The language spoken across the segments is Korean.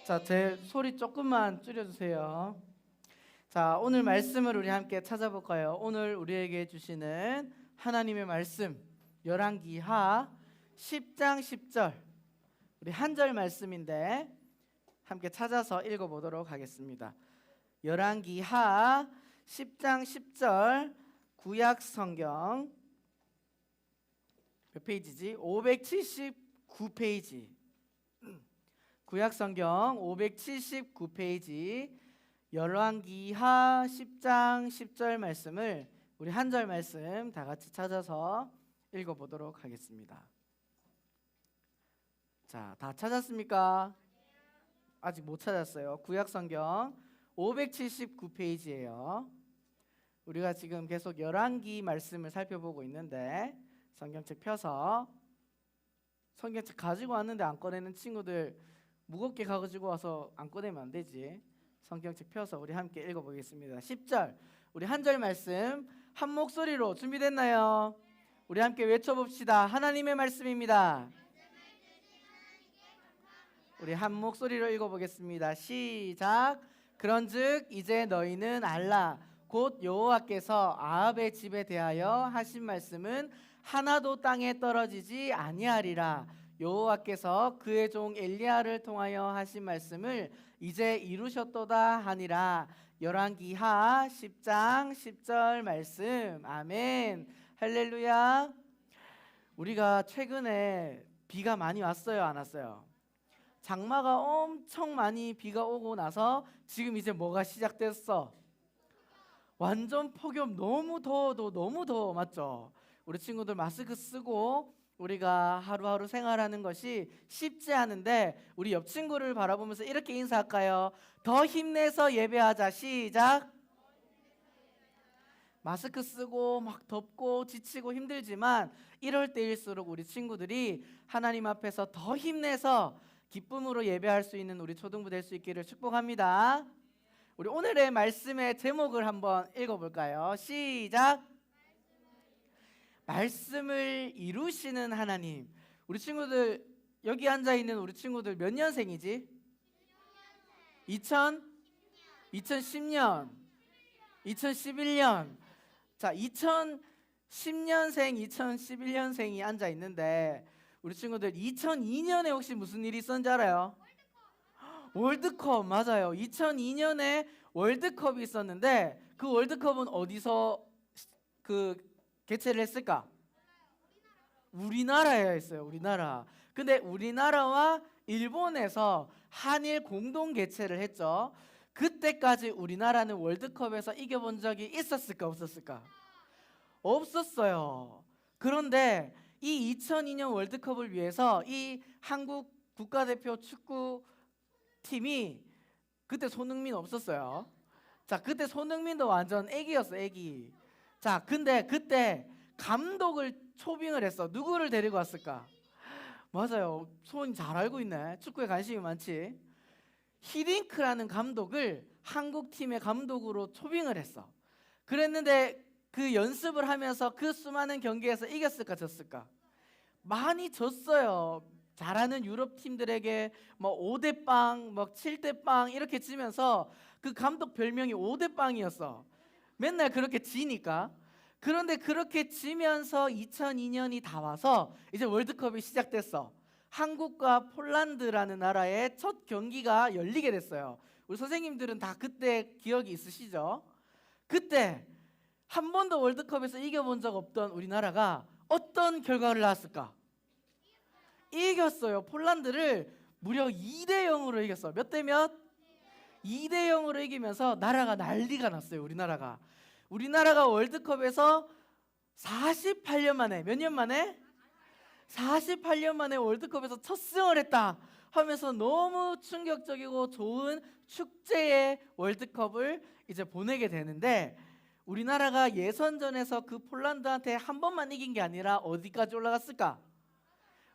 자, 제 소리 조금만 줄여주세요. 자, 오늘 말씀을 우리 함께 찾아볼까요? 오늘 우리에게 주시는 하나님의 말씀 열왕기하 10장 10절 우리 한 절 말씀인데 함께 찾아서 읽어보도록 하겠습니다. 열왕기하 10장 10절 구약성경 몇 페이지지? 579페이지 구약성경 579페이지 열왕기하 10장 10절 말씀을 우리 한 절 말씀 다 같이 찾아서 읽어보도록 하겠습니다. 자, 다 찾았습니까? 아직 못 찾았어요. 구약성경 579페이지예요. 우리가 지금 계속 열왕기 말씀을 살펴보고 있는데 성경책 펴서 성경책 가지고 왔는데 안 꺼내는 친구들 무겁게 가지고 와서 안 꺼내면 안 되지. 성경책 펴서 우리 함께 읽어보겠습니다. 10절 우리 한 절 말씀 한 목소리로 준비됐나요? 우리 함께 외쳐봅시다. 하나님의 말씀입니다. 우리 한 목소리로 읽어보겠습니다. 시작. 그런즉 이제 너희는 알라 곧 여호와께서 아합의 집에 대하여 하신 말씀은 하나도 땅에 떨어지지 아니하리라. 여호와께서 그의 종 엘리야를 통하여 하신 말씀을 이제 이루셨도다 하니라. 열왕기하 10장 10절 말씀. 아멘. 할렐루야. 우리가 최근에 비가 많이 왔어요, 안 왔어요? 장마가 엄청 많이 비가 오고 나서 지금 이제 뭐가 시작됐어? 완전 폭염. 너무 더워도 너무 더워. 맞죠? 우리 친구들 마스크 쓰고 우리가 하루하루 생활하는 것이 쉽지 않은데 우리 옆 친구를 바라보면서 이렇게 인사할까요? 더 힘내서 예배하자. 시작. 마스크 쓰고 막 덥고 지치고 힘들지만 이럴 때일수록 우리 친구들이 하나님 앞에서 더 힘내서 기쁨으로 예배할 수 있는 우리 초등부 될 수 있기를 축복합니다. 우리 오늘의 말씀의 제목을 한번 읽어볼까요? 시작. 말씀을 이루시는 하나님. 우리 친구들 여기 앉아있는 우리 친구들 몇 년생이지? 2010년 2011년 자 2010년생 2011년생이 앉아있는데 우리 친구들 2002년에 혹시 무슨 일이 있었는지 알아요? 월드컵. 맞아요. 2002년에 월드컵이 있었는데 그 월드컵은 어디서 개최를 했을까? 우리나라에 했어요. 우리나라. 근데 우리나라와 일본에서 한일 공동 개최를 했죠. 그때까지 우리나라는 월드컵에서 이겨본 적이 있었을까 없었을까? 없었어요. 그런데 이 2002년 월드컵을 위해서 이 한국 국가대표 축구팀이 그때 손흥민 없었어요. 자, 그때 손흥민도 완전 애기였어, 애기. 자, 근데 그때 감독을 초빙을 했어. 누구를 데리고 왔을까? 맞아요. 소은이 잘 알고 있네. 축구에 관심이 많지. 히딩크라는 감독을 한국팀의 감독으로 초빙을 했어. 그랬는데 그 연습을 하면서 그 수많은 경기에서 이겼을까 졌을까? 많이 졌어요. 잘하는 유럽 팀들에게 뭐 5대0, 뭐 7대0 이렇게 지면서 그 감독 별명이 5대0이었어. 맨날 그렇게 지니까. 그런데 그렇게 지면서 2002년이 다 와서 이제 월드컵이 시작됐어. 한국과 폴란드라는 나라의 첫 경기가 열리게 됐어요. 우리 선생님들은 다 그때 기억이 있으시죠? 그때 한 번도 월드컵에서 이겨본 적 없던 우리나라가 어떤 결과를 낳았을까? 이겼어요. 폴란드를 무려 2대0으로 이겼어. 몇 대 몇? 2대0으로 이기면서 나라가 난리가 났어요. 우리나라가 월드컵에서 48년 만에, 몇 년 만에? 48년 만에 월드컵에서 첫 승을 했다 하면서 너무 충격적이고 좋은 축제의 월드컵을 이제 보내게 되는데 우리나라가 예선전에서 그 폴란드한테 한 번만 이긴 게 아니라 어디까지 올라갔을까?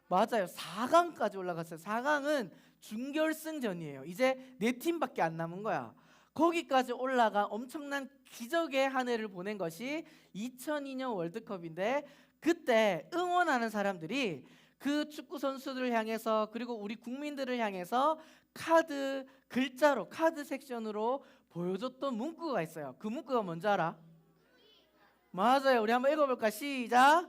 맞아요. 4강까지 올라갔어요. 4강은 준결승전이에요. 이제 4팀밖에 안 남은 거야. 거기까지 올라가 엄청난 기적의 한 해를 보낸 것이 2002년 월드컵인데 그때 응원하는 사람들이 그 축구 선수들을 향해서 그리고 우리 국민들을 향해서 카드 글자로 카드 섹션으로 보여줬던 문구가 있어요. 그 문구가 뭔지 알아? 맞아요. 우리 한번 읽어볼까? 시작.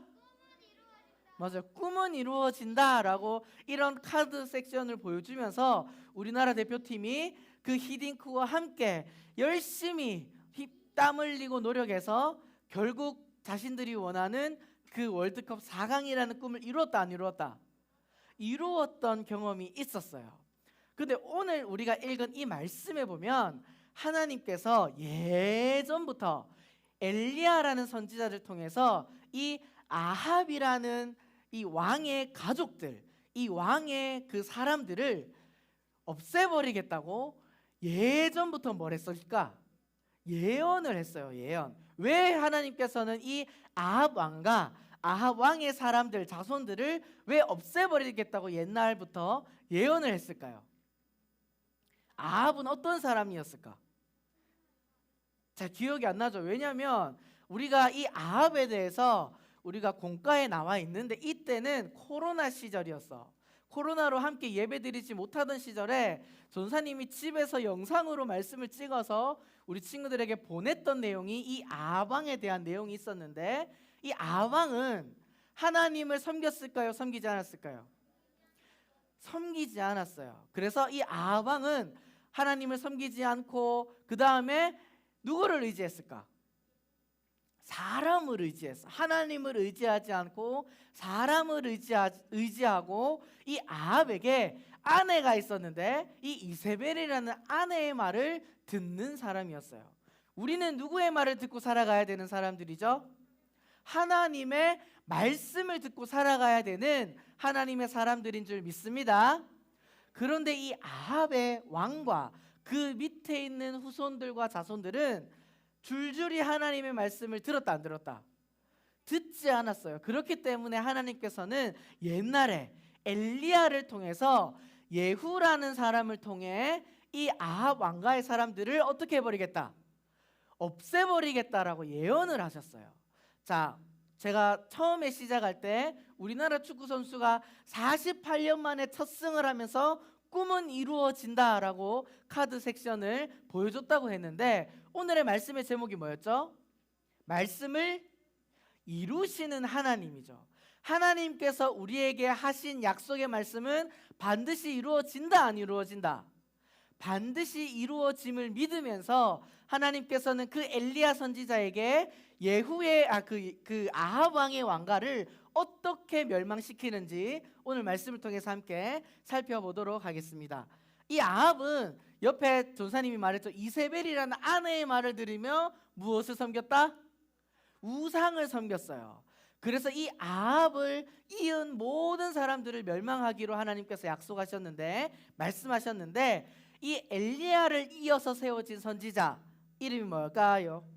맞아요. 꿈은 이루어진다라고 이런 카드 섹션을 보여주면서 우리나라 대표팀이 그 히딩크와 함께 열심히 땀 흘리고 노력해서 결국 자신들이 원하는 그 월드컵 4강이라는 꿈을 이루었다 안 이루었다? 이루었던 경험이 있었어요. 근데 오늘 우리가 읽은 이 말씀에 보면 하나님께서 예전부터 엘리야라는 선지자를 통해서 이 아합이라는 이 왕의 가족들, 이 왕의 그 사람들을 없애버리겠다고 예전부터 뭘 했을까? 예언을 했어요. 예언. 왜 하나님께서는 이 아합 왕과 아합 왕의 사람들, 자손들을 왜 없애버리겠다고 옛날부터 예언을 했을까요? 아합은 어떤 사람이었을까? 잘 기억이 안 나죠. 왜냐하면 우리가 이 아합에 대해서 우리가 공과에 나와 있는데 이때는 코로나 시절이었어. 코로나로 함께 예배드리지 못하던 시절에 전사님이 집에서 영상으로 말씀을 찍어서 우리 친구들에게 보냈던 내용이 이 아합 왕에 대한 내용이 있었는데, 이 아합 왕은 하나님을 섬겼을까요? 섬기지 않았을까요? 섬기지 않았어요. 그래서 이 아합 왕은 하나님을 섬기지 않고 그 다음에 누구를 의지했을까? 사람을 의지했어. 하나님을 의지하지 않고 사람을 의지하고 이 아합에게 아내가 있었는데 이 이세벨이라는 아내의 말을 듣는 사람이었어요. 우리는 누구의 말을 듣고 살아가야 되는 사람들이죠? 하나님의 말씀을 듣고 살아가야 되는 하나님의 사람들인 줄 믿습니다. 그런데 이 아합의 왕과 그 밑에 있는 후손들과 자손들은 줄줄이 하나님의 말씀을 들었다 안 들었다? 듣지 않았어요. 그렇기 때문에 하나님께서는 옛날에 엘리야를 통해서 예후라는 사람을 통해 이 아합 왕가의 사람들을 어떻게 해버리겠다? 없애버리겠다라고 예언을 하셨어요. 자, 제가 처음에 시작할 때 우리나라 축구 선수가 48년 만에 첫 승을 하면서 꿈은 이루어진다라고 카드 섹션을 보여줬다고 했는데, 오늘의 말씀의 제목이 뭐였죠? 말씀을 이루시는 하나님이죠. 하나님께서 우리에게 하신 약속의 말씀은 반드시 이루어진다 안 이루어진다? 반드시 이루어짐을 믿으면서 하나님께서는 그 엘리야 선지자에게 예후의 그 아합 왕의 왕가를 어떻게 멸망시키는지 오늘 말씀을 통해서 함께 살펴보도록 하겠습니다. 이 아합은 옆에 전사님이 말했죠. 이세벨이라는 아내의 말을 들으며 무엇을 섬겼다? 우상을 섬겼어요. 그래서 이 아합을 이은 모든 사람들을 멸망하기로 하나님께서 약속하셨는데, 말씀하셨는데, 이 엘리야를 이어서 세워진 선지자 이름이 뭘까요?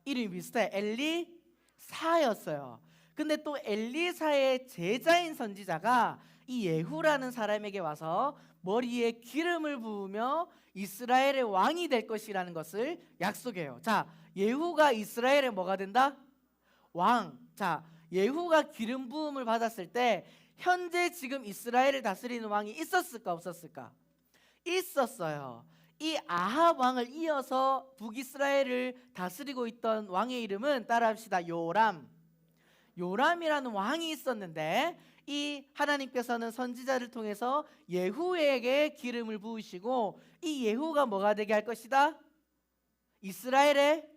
이름이 비슷해. 엘리사였어요. 근데 또 엘리사의 제자인 선지자가 이 예후라는 사람에게 와서 머리에 기름을 부으며 이스라엘의 왕이 될 것이라는 것을 약속해요. 자, 예후가 이스라엘의 뭐가 된다? 왕. 자, 예후가 기름 부음을 받았을 때 현재 지금 이스라엘을 다스리는 왕이 있었을까 없었을까? 있었어요. 이 아합 왕을 이어서 북이스라엘을 다스리고 있던 왕의 이름은 따라합시다. 요람. 요람이라는 왕이 있었는데 이 하나님께서는 선지자를 통해서 예후에게 기름을 부으시고 이 예후가 뭐가 되게 할 것이다? 이스라엘의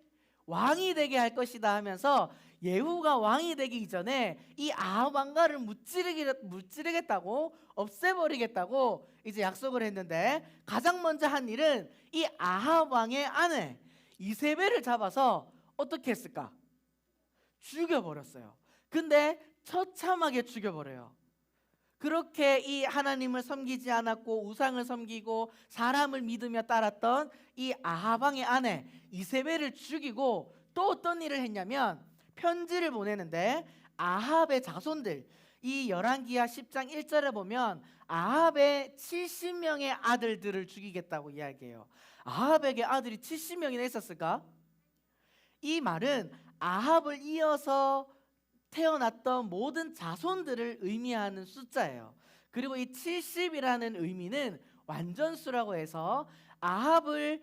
왕이 되게 할 것이다 하면서 예후가 왕이 되기 이전에 이 아합 왕가를 무찌르겠다고 없애버리겠다고 이제 약속을 했는데, 가장 먼저 한 일은 이 아합 왕의 아내 이세벨을 잡아서 어떻게 했을까? 죽여버렸어요. 근데 처참하게 죽여버려요. 그렇게 이 하나님을 섬기지 않았고 우상을 섬기고 사람을 믿으며 따랐던 이 아합 왕의 아내 이세벨을 죽이고 또 어떤 일을 했냐면 편지를 보내는데 아합의 자손들, 이 열왕기하 10장 1절에 보면 아합의 70명의 아들들을 죽이겠다고 이야기해요. 아합에게 아들이 70명이나 있었을까? 이 말은 아합을 이어서 태어났던 모든 자손들을 의미하는 숫자예요. 그리고 이 70이라는 의미는 완전수라고 해서 아합의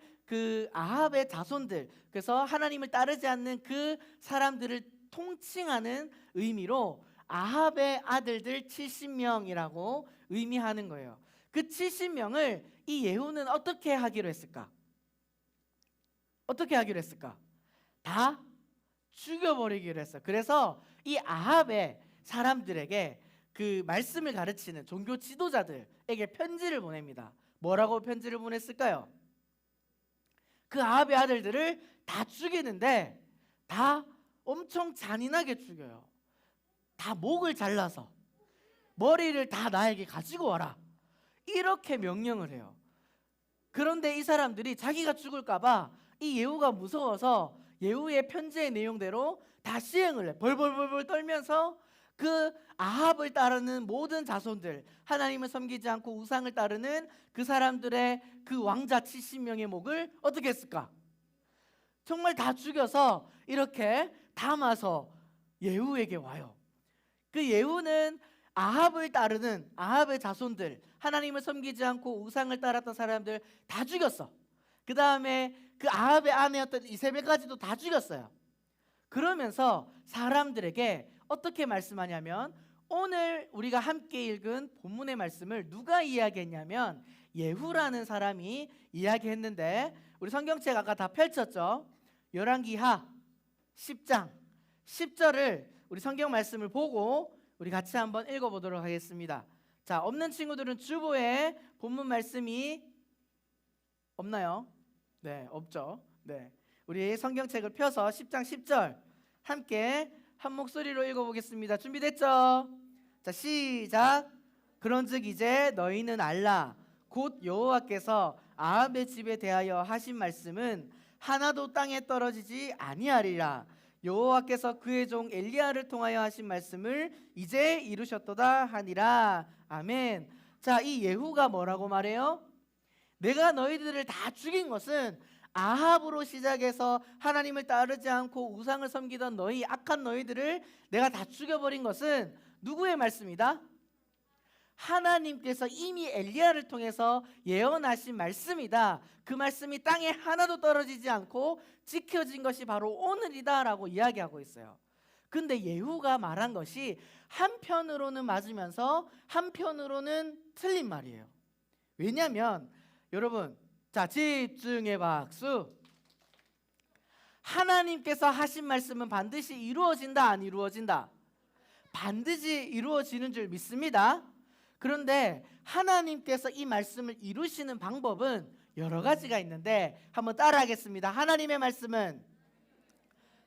자손들, 그래서 하나님을 따르지 않는 그 사람들을 통칭하는 의미로 아합의 아들들 70명이라고 의미하는 거예요. 그 70명을 이 예후는 어떻게 하기로 했을까? 어떻게 하기로 했을까? 다 죽여버리기로 했어요. 그래서 이 아합의 사람들에게 그 말씀을 가르치는 종교 지도자들에게 편지를 보냅니다. 뭐라고 편지를 보냈을까요? 그 아합의 아들들을 다 죽이는데 다 엄청 잔인하게 죽여요. 다 목을 잘라서 머리를 다 나에게 가지고 와라, 이렇게 명령을 해요. 그런데 이 사람들이 자기가 죽을까 봐 이 예후가 무서워서 예후의 편지의 내용대로 다 시행을 해. 벌벌벌벌 떨면서 그 아합을 따르는 모든 자손들, 하나님을 섬기지 않고 우상을 따르는 그 사람들의 그 왕자 70명의 목을 어떻게 했을까? 정말 다 죽여서 이렇게 담아서 예후에게 와요. 그 예후는 아합을 따르는 아합의 자손들, 하나님을 섬기지 않고 우상을 따랐던 사람들 다 죽였어. 그 다음에 그 아합의 아내였던 이세벨까지도 다 죽였어요. 그러면서 사람들에게 어떻게 말씀하냐면, 오늘 우리가 함께 읽은 본문의 말씀을 누가 이야기했냐면 예후라는 사람이 이야기했는데, 우리 성경책 아까 다 펼쳤죠? 열왕기하 10장 10절을 우리 성경 말씀을 보고 우리 같이 한번 읽어보도록 하겠습니다. 자, 없는 친구들은 주보에 본문 말씀이 없나요? 네, 없죠. 네, 우리 성경책을 펴서 10장 10절 함께 한 목소리로 읽어보겠습니다. 준비됐죠? 자, 시작. 그런즉 이제 너희는 알라, 곧 여호와께서 아합의 집에 대하여 하신 말씀은 하나도 땅에 떨어지지 아니하리라. 여호와께서 그의 종 엘리야를 통하여 하신 말씀을 이제 이루셨도다 하니라. 아멘. 자, 이 예후가 뭐라고 말해요? 내가 너희들을 다 죽인 것은 아합으로 시작해서 하나님을 따르지 않고 우상을 섬기던 너희 악한 너희들을 내가 다 죽여버린 것은 누구의 말씀이다? 하나님께서 이미 엘리야를 통해서 예언하신 말씀이다. 그 말씀이 땅에 하나도 떨어지지 않고 지켜진 것이 바로 오늘이다 라고 이야기하고 있어요. 근데 예후가 말한 것이 한편으로는 맞으면서 한편으로는 틀린 말이에요. 왜냐하면 여러분, 자, 집중해 박수. 하나님께서 하신 말씀은 반드시 이루어진다, 안 이루어진다? 반드시 이루어지는 줄 믿습니다. 그런데 하나님께서 이 말씀을 이루시는 방법은 여러 가지가 있는데 한번 따라하겠습니다. 하나님의 말씀은,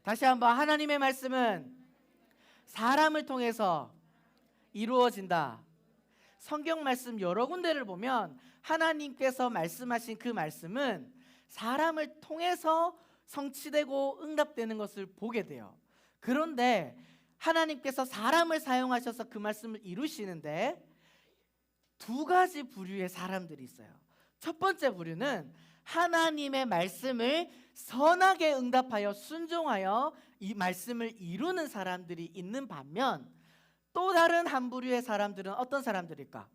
다시 한번, 하나님의 말씀은 사람을 통해서 이루어진다. 성경 말씀 여러 군데를 보면 하나님께서 말씀하신 그 말씀은 사람을 통해서 성취되고 응답되는 것을 보게 돼요. 그런데 하나님께서 사람을 사용하셔서 그 말씀을 이루시는데 두 가지 부류의 사람들이 있어요. 첫 번째 부류는 하나님의 말씀을 선하게 응답하여 순종하여 이 말씀을 이루는 사람들이 있는 반면, 또 다른 한 부류의 사람들은 어떤 사람들일까?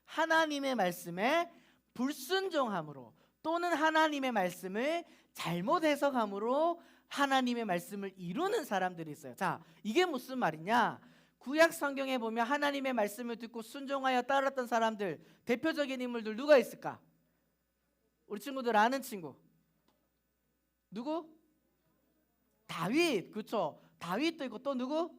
하나님의 말씀에 불순종함으로 또는 하나님의 말씀을 잘못 해석함으로 하나님의 말씀을 이루는 사람들이 있어요. 자, 이게 무슨 말이냐? 구약 성경에 보면 하나님의 말씀을 듣고 순종하여 따랐던 사람들, 대표적인 인물들 누가 있을까? 우리 친구들 아는 친구 누구? 다윗. 그렇죠? 다윗도 있고 또 누구?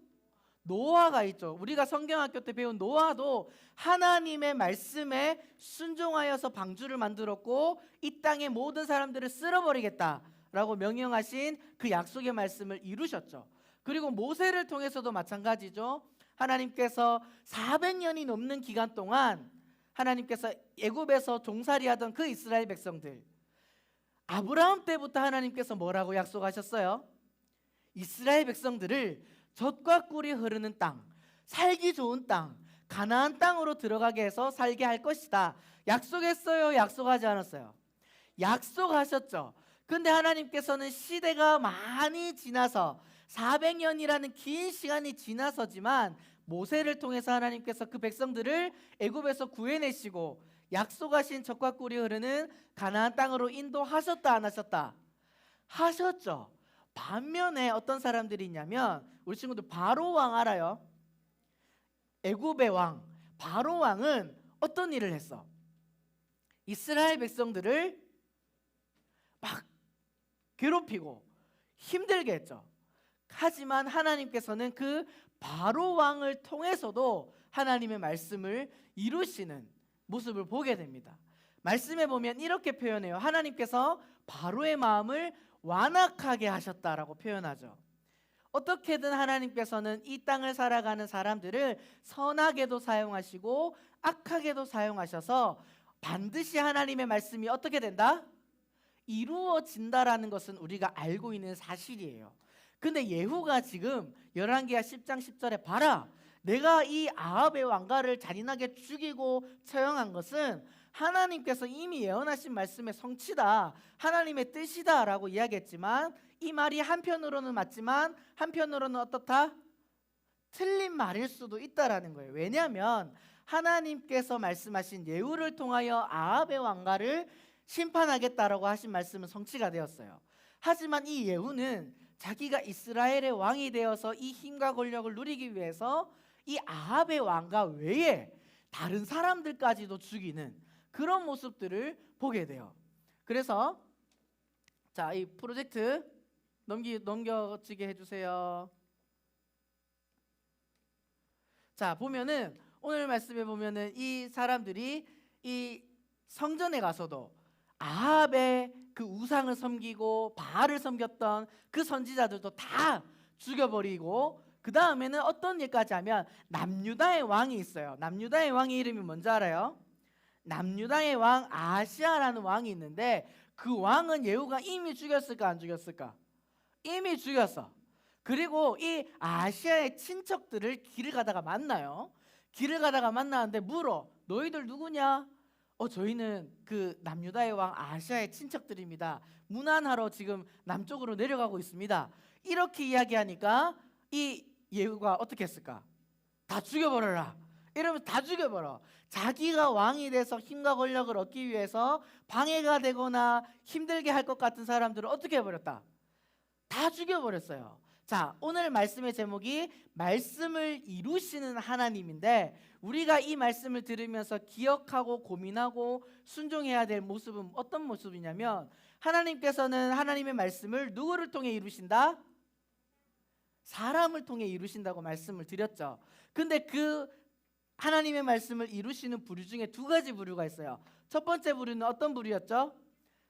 노아가 있죠. 우리가 성경학교 때 배운 노아도 하나님의 말씀에 순종하여서 방주를 만들었고 이 땅의 모든 사람들을 쓸어버리겠다라고 명령하신 그 약속의 말씀을 이루셨죠. 그리고 모세를 통해서도 마찬가지죠. 하나님께서 400년이 넘는 기간 동안 하나님께서 애굽에서 종살이하던 그 이스라엘 백성들, 아브라함 때부터 하나님께서 뭐라고 약속하셨어요? 이스라엘 백성들을 젖과 꿀이 흐르는 땅, 살기 좋은 땅, 가나안 땅으로 들어가게 해서 살게 할 것이다. 약속했어요? 약속하지 않았어요? 약속하셨죠. 근데 하나님께서는 시대가 많이 지나서 400년이라는 긴 시간이 지나서지만 모세를 통해서 하나님께서 그 백성들을 애굽에서 구해내시고 약속하신 젖과 꿀이 흐르는 가나안 땅으로 인도하셨다 안 하셨다? 하셨죠. 반면에 어떤 사람들이 있냐면 우리 친구들 바로 왕 알아요? 애굽의 왕 바로 왕은 어떤 일을 했어? 이스라엘 백성들을 막 괴롭히고 힘들게 했죠. 하지만 하나님께서는 그 바로 왕을 통해서도 하나님의 말씀을 이루시는 모습을 보게 됩니다. 말씀에 보면 이렇게 표현해요. 하나님께서 바로의 마음을 완악하게 하셨다라고 표현하죠. 어떻게든 하나님께서는 이 땅을 살아가는 사람들을 선하게도 사용하시고 악하게도 사용하셔서 반드시 하나님의 말씀이 어떻게 된다? 이루어진다라는 것은 우리가 알고 있는 사실이에요. 근데 예후가 지금 열왕기하 10장 10절에 봐라, 내가 이 아합의 왕가를 잔인하게 죽이고 처형한 것은 하나님께서 이미 예언하신 말씀의 성취다, 하나님의 뜻이다 라고 이야기했지만 이 말이 한편으로는 맞지만 한편으로는 어떻다? 틀린 말일 수도 있다라는 거예요. 왜냐하면 하나님께서 말씀하신 예후를 통하여 아합의 왕가를 심판하겠다라고 하신 말씀은 성취가 되었어요. 하지만 이 예후는 자기가 이스라엘의 왕이 되어서 이 힘과 권력을 누리기 위해서 이 아합의 왕가 외에 다른 사람들까지도 죽이는 그런 모습들을 보게 돼요. 그래서 자, 이 프로젝트 넘겨지게 해주세요. 자, 보면은 오늘 말씀에 보면은 이 사람들이 이 성전에 가서도 아합의 그 우상을 섬기고 바알을 섬겼던 그 선지자들도 다 죽여버리고, 그 다음에는 어떤 일까지 하면 남유다의 왕이 있어요. 남유다의 왕의 이름이 뭔지 알아요? 남유다의 왕 아하시아라는 왕이 있는데 그 왕은 예후가 이미 죽였을까 안 죽였을까? 이미 죽였어. 그리고 이 아하시아의 친척들을 길을 가다가 만나요. 길을 가다가 만나는데 물어, 너희들 누구냐? 저희는 그 남유다의 왕 아하시아의 친척들입니다. 문안하러 지금 남쪽으로 내려가고 있습니다. 이렇게 이야기하니까 이 예후가 어떻게 했을까? 다 죽여버려라 이러면서 다 죽여버려. 자기가 왕이 돼서 힘과 권력을 얻기 위해서 방해가 되거나 힘들게 할 것 같은 사람들을 어떻게 해버렸다? 다 죽여버렸어요. 자, 오늘 말씀의 제목이 말씀을 이루시는 하나님인데, 우리가 이 말씀을 들으면서 기억하고 고민하고 순종해야 될 모습은 어떤 모습이냐면, 하나님께서는 하나님의 말씀을 누구를 통해 이루신다? 사람을 통해 이루신다고 말씀을 드렸죠. 근데 그 하나님의 말씀을 이루시는 부류 중에 두 가지 부류가 있어요. 첫 번째 부류는 어떤 부류였죠?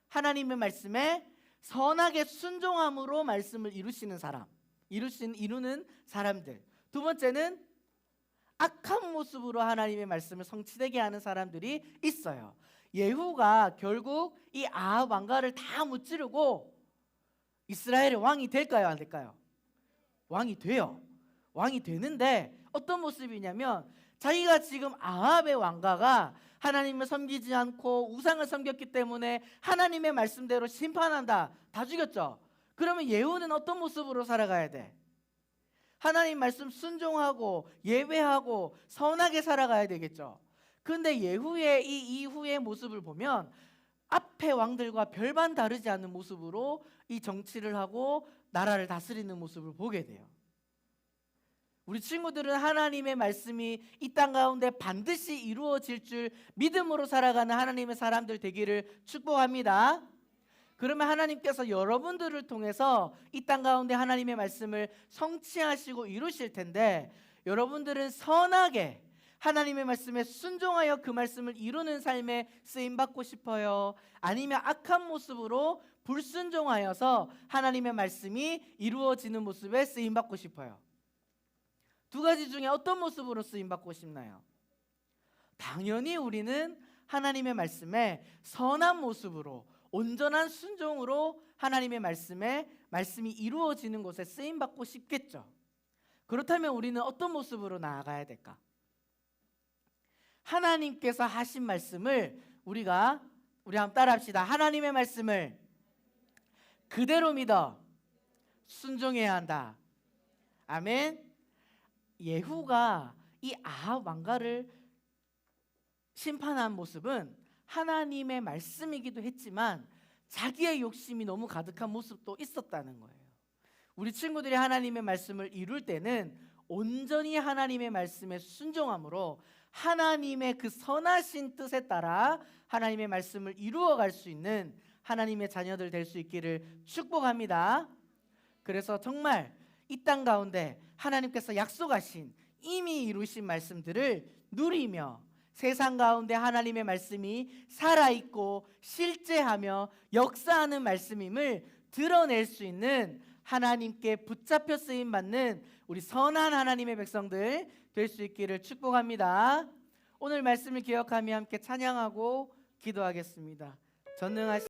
하나님의 말씀에 선하게 순종함으로 말씀을 이루시는 사람, 이루는 사람들. 두 번째는 악한 모습으로 하나님의 말씀을 성취되게 하는 사람들이 있어요. 예후가 결국 이 아합 왕가를 다 무찌르고 이스라엘의 왕이 될까요, 안 될까요? 왕이 돼요. 왕이 되는데 어떤 모습이냐면, 자기가 지금 아합의 왕가가 하나님을 섬기지 않고 우상을 섬겼기 때문에 하나님의 말씀대로 심판한다, 다 죽였죠. 그러면 예후는 어떤 모습으로 살아가야 돼? 하나님 말씀 순종하고 예배하고 선하게 살아가야 되겠죠. 그런데 예후의 이 이후의 모습을 보면 앞의 왕들과 별반 다르지 않은 모습으로 이 정치를 하고 나라를 다스리는 모습을 보게 돼요. 우리 친구들은 하나님의 말씀이 이 땅 가운데 반드시 이루어질 줄 믿음으로 살아가는 하나님의 사람들 되기를 축복합니다. 그러면 하나님께서 여러분들을 통해서 이 땅 가운데 하나님의 말씀을 성취하시고 이루실 텐데, 여러분들은 선하게 하나님의 말씀에 순종하여 그 말씀을 이루는 삶에 쓰임받고 싶어요? 아니면 악한 모습으로 불순종하여서 하나님의 말씀이 이루어지는 모습에 쓰임받고 싶어요? 두 가지 중에 어떤 모습으로 쓰임받고 싶나요? 당연히 우리는 하나님의 말씀에 선한 모습으로 온전한 순종으로 하나님의 말씀이 이루어지는 곳에 쓰임받고 싶겠죠. 그렇다면 우리는 어떤 모습으로 나아가야 될까? 하나님께서 하신 말씀을 우리 한번 따라합시다. 하나님의 말씀을 그대로 믿어 순종해야 한다. 아멘. 예후가 이 아합 왕가를 심판한 모습은 하나님의 말씀이기도 했지만 자기의 욕심이 너무 가득한 모습도 있었다는 거예요. 우리 친구들이 하나님의 말씀을 이룰 때는 온전히 하나님의 말씀에 순종함으로 하나님의 그 선하신 뜻에 따라 하나님의 말씀을 이루어갈 수 있는 하나님의 자녀들 될 수 있기를 축복합니다. 그래서 정말 이 땅 가운데 하나님께서 약속하신 이미 이루신 말씀들을 누리며 세상 가운데 하나님의 말씀이 살아있고 실제하며 역사하는 말씀임을 드러낼 수 있는 하나님께 붙잡혀 쓰임 받는 우리 선한 하나님의 백성들 될 수 있기를 축복합니다. 오늘 말씀을 기억하며 함께 찬양하고 기도하겠습니다. 전능하신